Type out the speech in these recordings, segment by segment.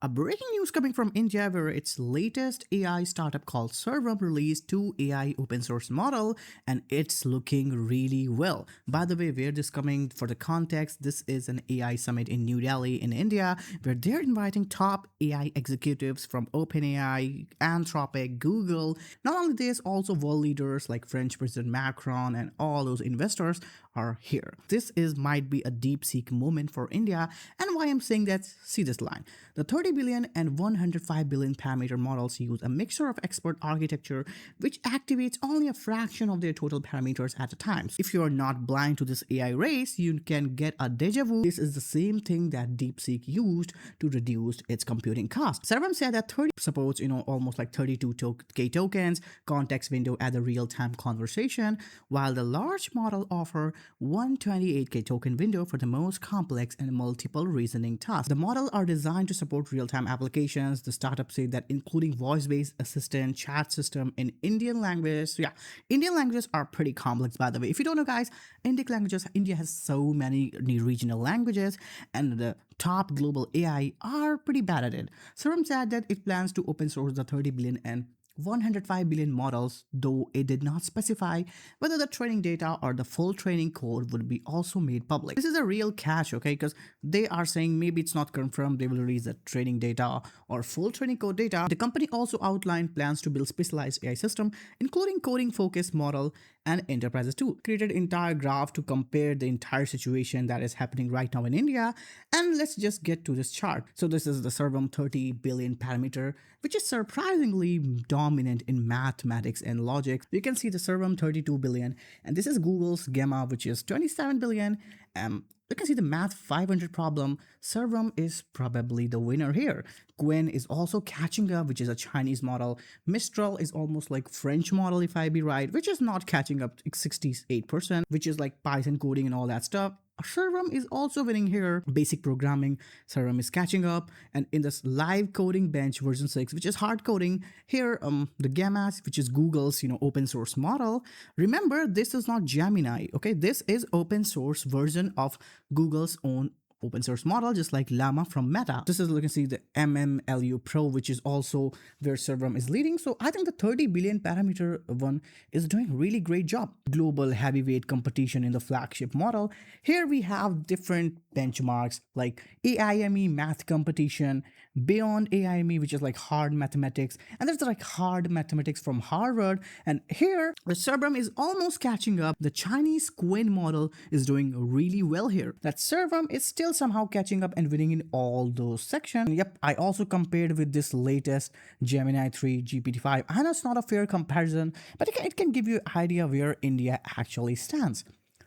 A breaking news coming from India where its latest AI startup called Sarvam released two AI open source model and it's looking really well. By the way, where this coming for the context, this is an AI summit in New Delhi in India where they're inviting top AI executives from OpenAI, Anthropic, Google. Not only this, also world leaders like French President Macron and all those investors are here. This is might be a DeepSeek moment for India, and why I'm saying that, see this line. The 30 billion and 105 billion parameter models use a mixture of expert architecture which activates only a fraction of their total parameters at a time. So if you are not blind to this AI race, you can get a deja vu. This is the same thing that DeepSeek used to reduce its computing cost. Sarvam said that 30 supports, almost like 32K tokens, context window at the real-time conversation, while the large model offer 128K token window for the most complex and multiple reasoning tasks. The models are designed to support real-time applications. The startup said that including voice-based assistant, chat system in Indian language. So yeah, Indian languages are pretty complex, by the way. If you don't know, guys, India has so many regional languages, and the top global AI are pretty bad at it. Serum said that it plans to open source the 30 billion and 105 billion models, though it did not specify whether the training data or the full training code would be also made public. This is a real catch, okay, because they are saying maybe it's not confirmed they will release the training data or full training code data. The company also outlined plans to build specialized AI system, including coding focused model and enterprises too. Created entire graph to compare the entire situation that is happening right now in India. And let's just get to this chart. So this is the Sarvam 30 billion parameter, which is surprisingly dominant in mathematics and logic. You can see the Sarvam 32 billion, and this is Google's Gamma, which is 27 billion. You can see the math 500 problem. Sarvam is probably the winner here. Gwen is also catching up, which is a Chinese model. Mistral is almost like French model, if I be right, which is not catching up 68%, which is like Python coding and all that stuff. Sarvam is also winning here. Basic programming, Sarvam is catching up. And in this live coding bench version 6, which is hard coding, here the Gamma, which is Google's open source model. Remember, this is not Gemini, okay? This is open source version of Google's own open source model, just like Llama from Meta. This is, you can see the MMLU Pro, which is also where Sarvam is leading. So I think the 30 billion parameter one is doing a really great job. Global heavyweight competition in the flagship model. Here we have different benchmarks like AIME math competition, beyond AIME, which is like hard mathematics, and there's like hard mathematics from Harvard. And here the Sarvam is almost catching up. The Chinese Quinn model is doing really well here. That Sarvam is still somehow catching up and winning in all those sections. Yep, I also compared with this latest Gemini 3 GPT-5. I know it's not a fair comparison, but it can give you an idea where India actually stands.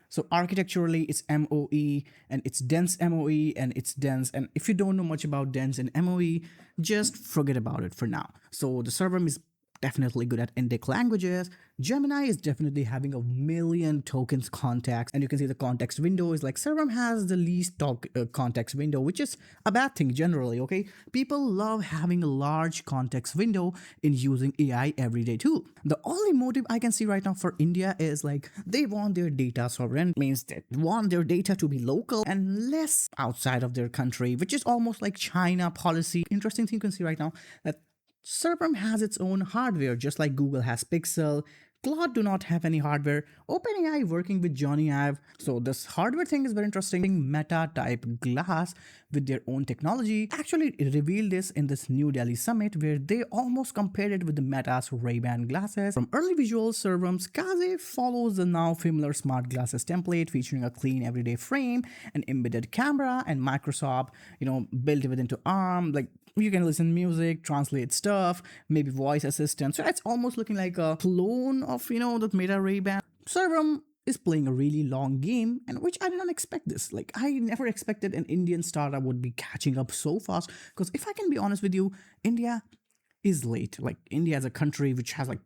So architecturally, it's MOE and it's dense MOE and it's dense. And if you don't know much about dense and MOE, just forget about it for now. So the Sarvam is definitely good at Indic languages. Gemini is definitely having a million tokens context, and you can see the context window is like Sarvam has the least context window, which is a bad thing generally, okay? People love having a large context window in using AI every day too. The only motive I can see right now for India is like they want their data sovereign, means they want their data to be local and less outside of their country, which is almost like China policy. Interesting thing you can see right now that Sarvam has its own hardware, just like Google has Pixel. Claude do not have any hardware. OpenAI working with Johnny Ive. So this hardware thing is very interesting. Meta type glass with their own technology actually revealed this in this New Delhi summit where they almost compared it with the Meta's Ray-Ban glasses. From early visuals, Sarvam's Kaze follows the now familiar smart glasses template featuring a clean everyday frame, an embedded camera, and Microsoft, built it into ARM. Like you can listen music, translate stuff, maybe voice assistant. So it's almost looking like a clone of, the Meta Ray-Ban. Sarvam is playing a really long game, and which I did not expect this. Like I never expected an Indian startup would be catching up so fast. Because if I can be honest with you, India is late. Like India as a country which has like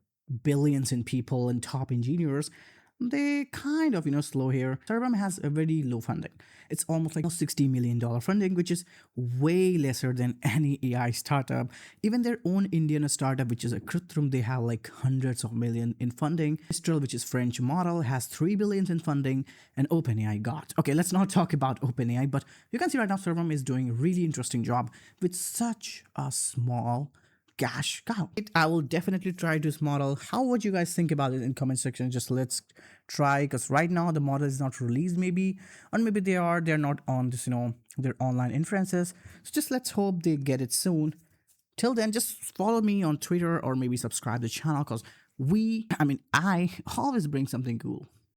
billions in people and top engineers, they kind of, slow here. Sarvam has a very low funding. It's almost like $60 million funding, which is way lesser than any AI startup. Even their own Indian startup, which is a Krutrum, they have like hundreds of million in funding. Mistral, which is French model, has 3 billions in funding, and OpenAI got. Okay, let's not talk about OpenAI, but you can see right now Sarvam is doing a really interesting job with such a small cash cow. I will definitely try this model. How would you guys think about it in comment section? Just let's try, because right now the model is not released, maybe, or maybe they're not on this, their online inferences. So just let's hope they get it soon. Till then, just follow me on Twitter or maybe subscribe to the channel, because I always bring something cool.